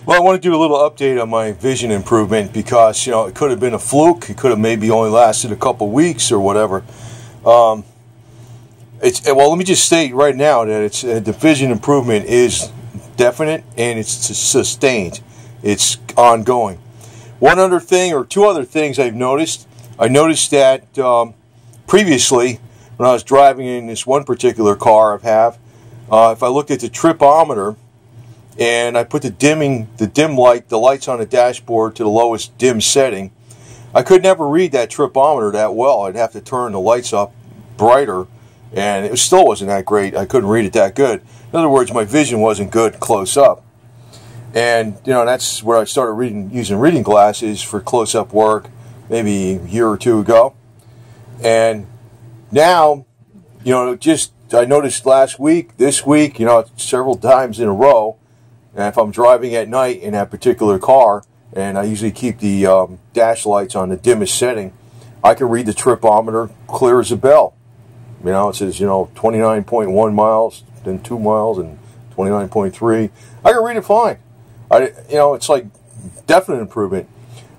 Well, I want to do a little update on my vision improvement because, it could have been a fluke. It could have maybe only lasted a couple weeks or whatever. Well, let me just state right now that the vision improvement is definite and it's sustained. It's ongoing. One other thing, or two other things I've noticed. I noticed that previously, when I was driving in this one particular car I have, if I looked at the tripometer, and I put the lights on the dashboard to the lowest dim setting, I could never read that tripometer that well. I'd have to turn the lights up brighter, and it still wasn't that great. I couldn't read it that good. In other words, my vision wasn't good close up. And, that's where I started using reading glasses for close-up work maybe a year or two ago. And now, I noticed this week, several times in a row, and if I'm driving at night in that particular car, and I usually keep the dash lights on the dimmest setting, I can read the tripometer clear as a bell. It says, 29.1 miles, then 2 miles, and 29.3. I can read it fine. It's like definite improvement.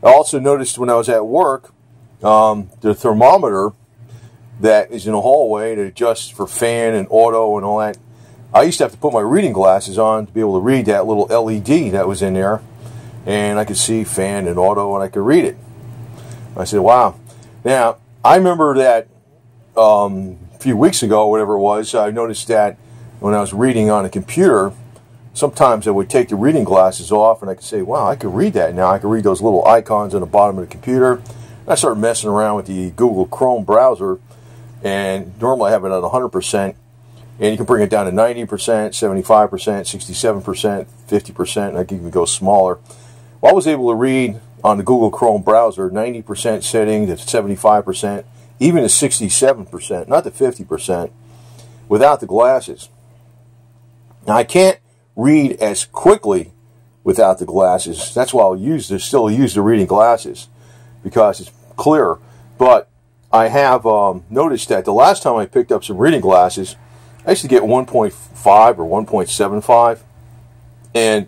I also noticed when I was at work, the thermometer that is in the hallway that adjusts for fan and auto and all that, I used to have to put my reading glasses on to be able to read that little LED that was in there, and I could see fan and auto, and I could read it. I said, wow. Now, I remember that a few weeks ago, whatever it was, I noticed that when I was reading on a computer, sometimes I would take the reading glasses off, and I could say, wow, I could read that now. I could read those little icons on the bottom of the computer. And I started messing around with the Google Chrome browser, and normally I have it at 100%. And you can bring it down to 90%, 75%, 67%, 50%, and I can even go smaller. Well, I was able to read on the Google Chrome browser 90% setting to 75%, even to 67%, not to 50%, without the glasses. Now, I can't read as quickly without the glasses. That's why I'll still use the reading glasses, because it's clearer. But I have noticed that the last time I picked up some reading glasses, I used to get 1.5 or 1.75, and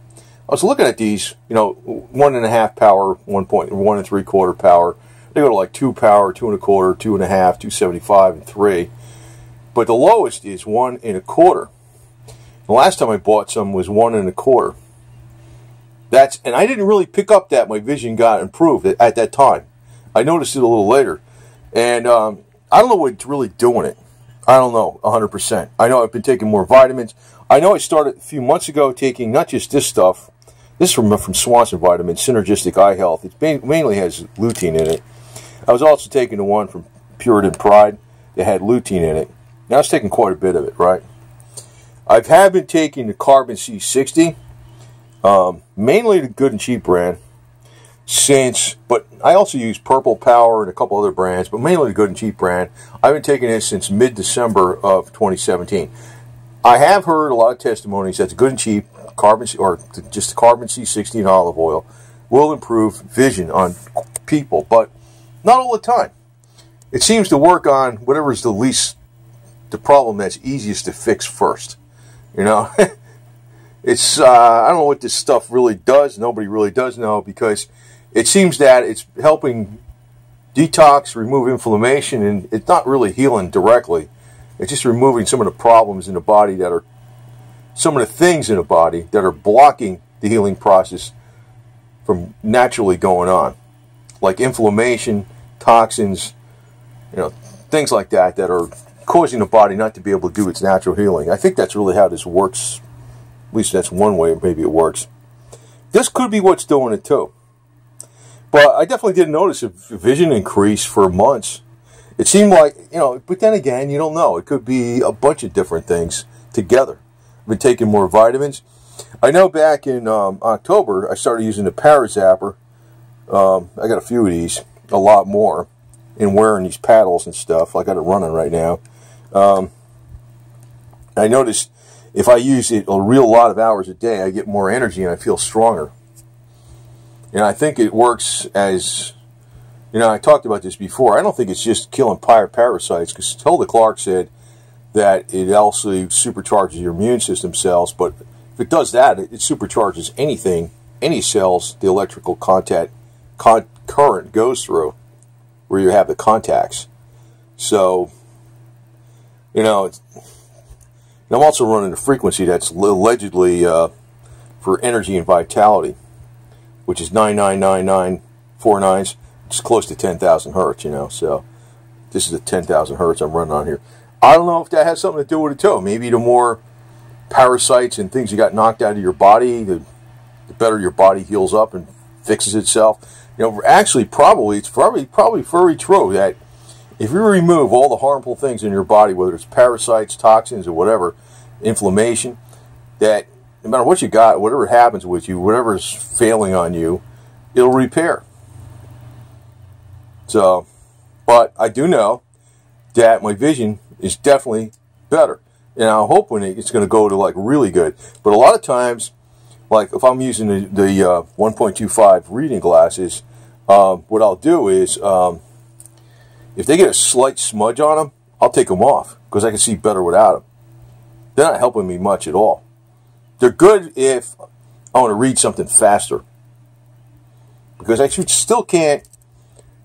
I was looking at these, 1.5 power, 1 3/4 power. They go to like 2 power, 2 1/4, 2.5, 275, and 3. But the lowest is 1 1/4. The last time I bought some was 1 1/4. And I didn't really pick up that my vision got improved at that time. I noticed it a little later, and I don't know what's really doing it. I don't know 100%. I know I've been taking more vitamins. I know I started a few months ago taking not just this stuff. This is from Swanson Vitamins, Synergistic Eye Health. It mainly has lutein in it. I was also taking the one from Puritan Pride that had lutein in it. Now I was taking quite a bit of it, right? I have been taking the Carbon C60, mainly the Good and Cheap brand, but I also use Purple Power and a couple other brands, but mainly the Good and Cheap brand. I've been taking this since mid-December of 2017. I have heard a lot of testimonies that the Good and Cheap just the Carbon C60 and olive oil will improve vision on people, but not all the time. It seems to work on whatever is the problem that's easiest to fix first. It's I don't know what this stuff really does. Nobody really does know, because it seems that it's helping detox, remove inflammation, and it's not really healing directly. It's just removing some of the problems in the body some of the things in the body that are blocking the healing process from naturally going on, like inflammation, toxins, things like that are causing the body not to be able to do its natural healing. I think that's really how this works. At least that's one way maybe it works. This could be what's doing it too. But I definitely didn't notice a vision increase for months. It seemed like, but then again, you don't know. It could be a bunch of different things together. I've been taking more vitamins. I know back in October, I started using the Parazapper. I got a few of these, a lot more, and wearing these paddles and stuff. I got it running right now. I noticed if I use it a real lot of hours a day, I get more energy and I feel stronger. And I think it works as, I talked about this before. I don't think it's just killing parasites, because Hilda Clark said that it also supercharges your immune system cells, but if it does that, it supercharges anything, any cells the electrical current goes through, where you have the contacts. So, you know, I'm also running a frequency that's allegedly for energy and vitality, which is 99949s. It's close to 10,000 hertz, you know. So this is the 10,000 hertz I'm running on here. I don't know if that has something to do with it too. Maybe the more parasites and things you got knocked out of your body, the better your body heals up and fixes itself. You know, actually, it's probably very true that if you remove all the harmful things in your body, whether it's parasites, toxins, or whatever, inflammation, that no matter what you got, whatever happens with you, whatever's failing on you, it'll repair. So, but I do know that my vision is definitely better. And I'm hoping it's going to go to like really good. But a lot of times, like if I'm using the 1.25 reading glasses, what I'll do is, if they get a slight smudge on them, I'll take them off because I can see better without them. They're not helping me much at all. They're good if I want to read something faster, because I still can't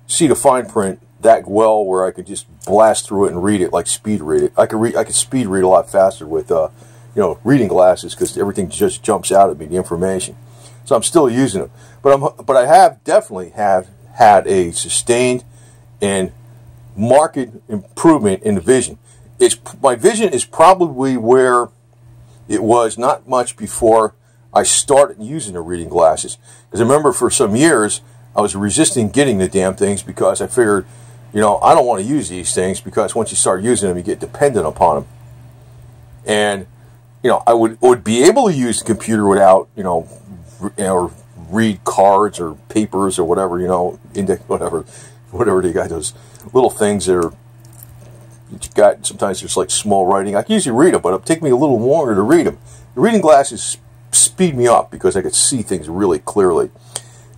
see the fine print that well where I could just blast through it and read it, like speed read it. I could speed read a lot faster with reading glasses, because everything just jumps out at me, the information. So I'm still using them, but I have definitely had a sustained and marked improvement in the vision. My vision is probably where it was not much before I started using the reading glasses. Because I remember for some years I was resisting getting the damn things, because I figured, I don't want to use these things, because once you start using them, you get dependent upon them. And I would be able to use the computer without or read cards or papers or whatever, index, whatever they got, those little things that you got. Sometimes there's like small writing. I can usually read them, but it'll take me a little longer to read them. The reading glasses speed me up because I could see things really clearly.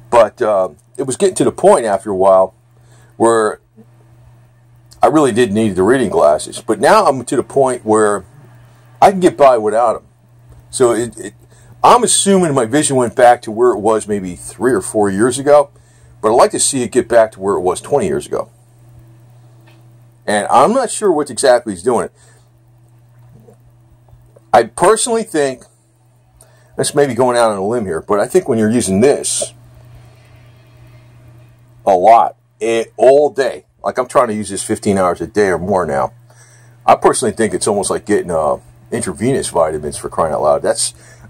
But it was getting to the point after a while where I really did need the reading glasses. But now I'm to the point where I can get by without them. So I'm assuming my vision went back to where it was maybe 3 or 4 years ago. But I'd like to see it get back to where it was 20 years ago. And I'm not sure what exactly is doing it. I personally think, this may be going out on a limb here, but I think when you're using this a lot, all day, like I'm trying to use this 15 hours a day or more now, I personally think it's almost like getting intravenous vitamins, for crying out loud.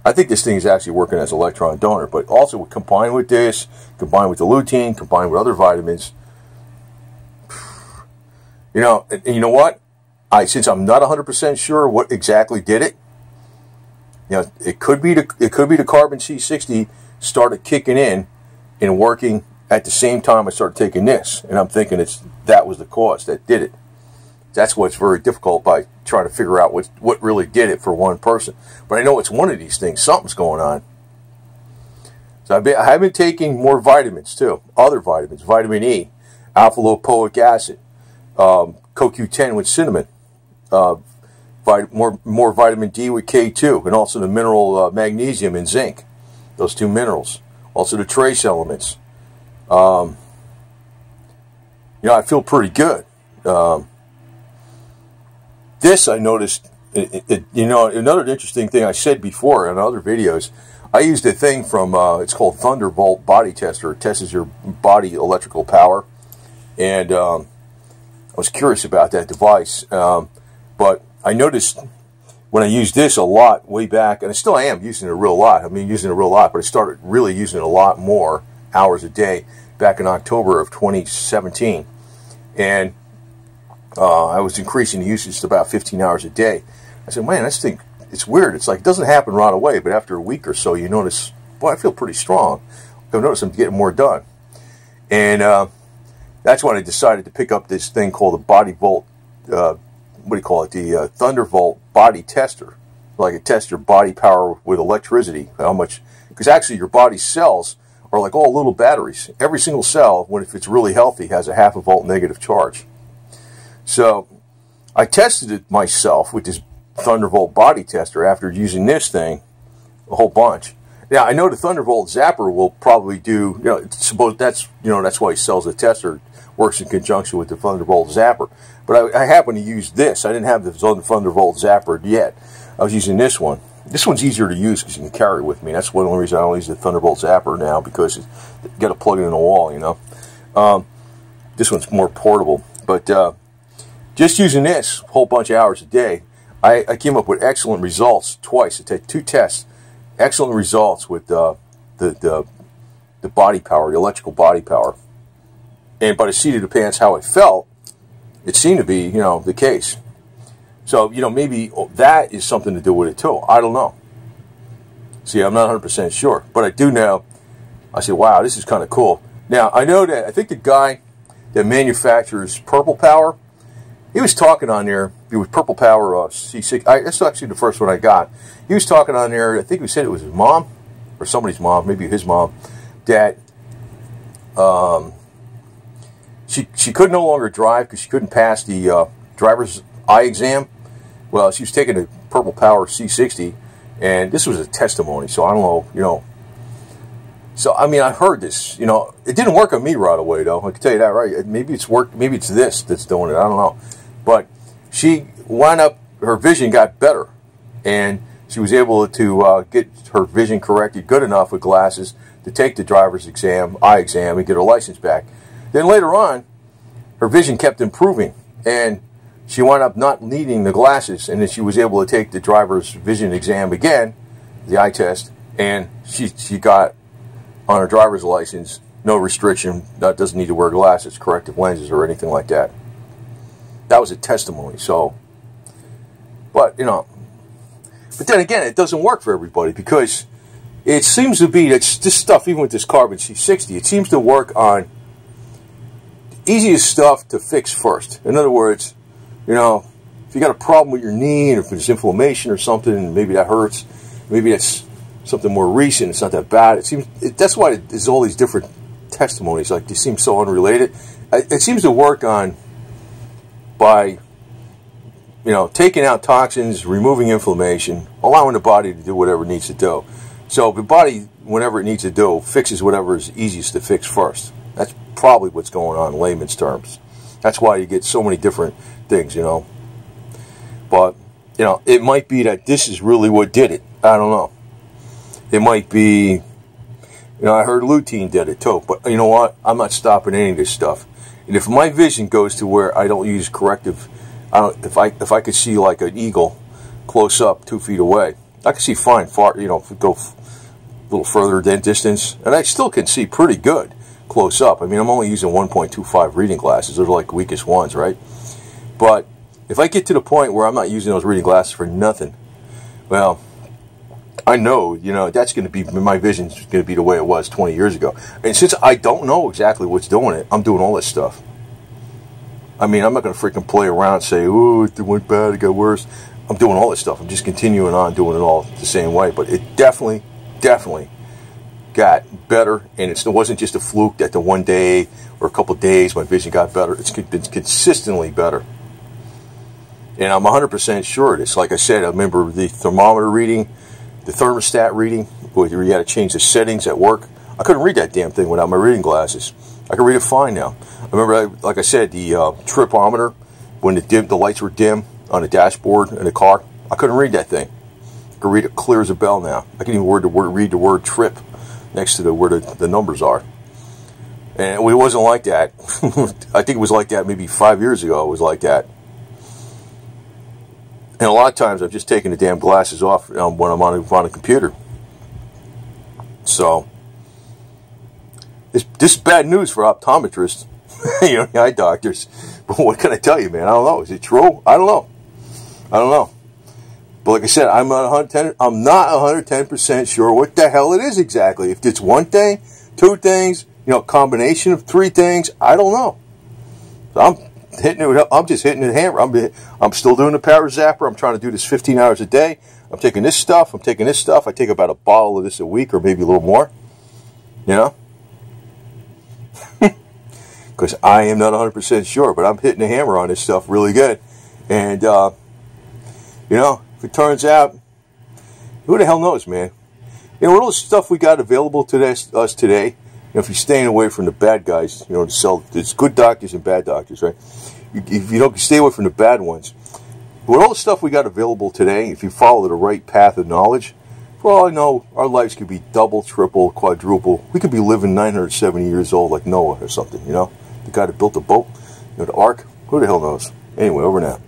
I think this thing is actually working as an electron donor, but also combined with this, combined with the lutein, combined with other vitamins. And you know what? Since I'm not 100% sure what exactly did it, it could be the carbon C60 started kicking in and working at the same time I started taking this, and I'm thinking that was the cause that did it. That's what's very difficult by trying to figure out what really did it for one person. But I know it's one of these things. Something's going on. So I have been taking more vitamins too. Other vitamins. Vitamin E, alpha-lipoic acid, CoQ10 with cinnamon, more vitamin D with K2, and also the mineral magnesium and zinc. Those two minerals. Also the trace elements. I feel pretty good. This I noticed, another interesting thing I said before in other videos, I used a thing from, it's called Thunderbolt Body Tester. It tests your body electrical power. And I was curious about that device. But I noticed when I used this a lot way back, and I still am using it a real lot. Using it a real lot, but I started really using it a lot more hours a day back in October of 2017. And I was increasing the usage to about 15 hours a day. I said, man, this thing, it's weird. It's like, it doesn't happen right away, but after a week or so, you notice, boy, I feel pretty strong. I've noticed I'm getting more done. And that's when I decided to pick up this thing called the Body Volt, the Thunderbolt Body Tester. Like it tests your body power with electricity, how much, because actually your body's cells are like all little batteries. Every single cell, if it's really healthy, has a 0.5 volt negative charge. So I tested it myself with this Thunderbolt Body Tester after using this thing a whole bunch. Now, I know the Thunderbolt Zapper will probably do, suppose that's why he sells the tester, works in conjunction with the Thunderbolt Zapper. But I happen to use this. I didn't have the Thunderbolt Zapper yet. I was using this one. This one's easier to use because you can carry it with me. That's one of the reasons I don't use the Thunderbolt Zapper now, because you got to plug it in the wall, This one's more portable. But just using this a whole bunch of hours a day, I came up with excellent results twice. I did 2 tests. Excellent results with the body power, the electrical body power. And by the seat of the pants, how I felt, it seemed to be, the case. So, maybe that is something to do with it too. I don't know. See, I'm not 100% sure. But I do know, I said, wow, this is kind of cool. Now, I know that, I think the guy that manufactures Purple Power, he was talking on there, it was Purple Power C6, that's actually the first one I got. He was talking on there, I think he said it was his mom, or somebody's mom, maybe his mom, that she could no longer drive because she couldn't pass the driver's eye exam. Well, she was taking the Purple Power C60, and this was a testimony, so I don't know, So, I mean, I heard this, it didn't work on me right away, though. I can tell you that, right? Maybe it's maybe it's this that's doing it, I don't know. But she wound up, her vision got better, and she was able to get her vision corrected good enough with glasses to take the driver's eye exam, and get her license back. Then later on, her vision kept improving, and she wound up not needing the glasses, and then she was able to take the driver's vision exam again, the eye test, and she got on her driver's license, no restriction, that doesn't need to wear glasses, corrective lenses, or anything like that. That was a testimony, so, but then again, it doesn't work for everybody, because it seems to be that this stuff, even with this Carbon C60, it seems to work on the easiest stuff to fix first. In other words, if you got a problem with your knee, and if there's inflammation or something, and maybe that hurts, maybe that's something more recent, it's not that bad. That's why there's all these different testimonies, like they seem so unrelated. It seems to work by taking out toxins, removing inflammation, allowing the body to do whatever it needs to do. So the body, whenever it needs to do, fixes whatever is easiest to fix first. That's probably what's going on in layman's terms. That's why you get so many different things, But, it might be that this is really what did it. I don't know. It might be, I heard lutein did it too. But you know what? I'm not stopping any of this stuff. And if my vision goes to where I don't use corrective, if I could see like an eagle close up 2 feet away, I can see fine, far, if we go a little further than distance, and I still can see pretty good close up. I mean, I'm only using 1.25 reading glasses. Those are like the weakest ones, right? But if I get to the point where I'm not using those reading glasses for nothing, well, I know, that's going to be, my vision's going to be the way it was 20 years ago. And since I don't know exactly what's doing it, I'm doing all this stuff. I mean, I'm not going to freaking play around and say, oh, it went bad, it got worse. I'm doing all this stuff. I'm just continuing on doing it all the same way. But it definitely got better. And it wasn't just a fluke that the one day or a couple days my vision got better. It's been consistently better. And I'm 100% sure of this. Like I said, I remember the thermometer reading, the thermostat reading, where you had to change the settings at work. I couldn't read that damn thing without my reading glasses. I can read it fine now. I remember, like I said, the tripometer, when the lights were dim on the dashboard in the car, I couldn't read that thing. I can read it clear as a bell now. I can even read the word trip next to where the numbers are. And it wasn't like that. I think it was like that maybe 5 years ago. It was like that. And a lot of times I've just taken the damn glasses off when I'm on a computer. So, this is bad news for optometrists, eye doctors. But what can I tell you, man? I don't know. Is it true? I don't know. But like I said, I'm not 110% sure what the hell it is exactly. If it's one thing, two things, combination of three things, I don't know. So I'm just hitting the hammer. I'm still doing the Power Zapper. I'm trying to do this 15 hours a day. I'm taking this stuff. I take about a bottle of this a week, or maybe a little more. Because I am not 100% sure, but I'm hitting the hammer on this stuff really good. And, if it turns out, who the hell knows, man? You know, all the stuff we got available to us today, you know, if you're staying away from the bad guys, you know, there's good doctors and bad doctors, right? If you don't stay away from the bad ones, with all the stuff we got available today, if you follow the right path of knowledge, for all I know, our lives could be double, triple, quadruple. We could be living 970 years old like Noah or something, you know? The guy that built the boat, you know, the ark. Who the hell knows? Anyway, over now.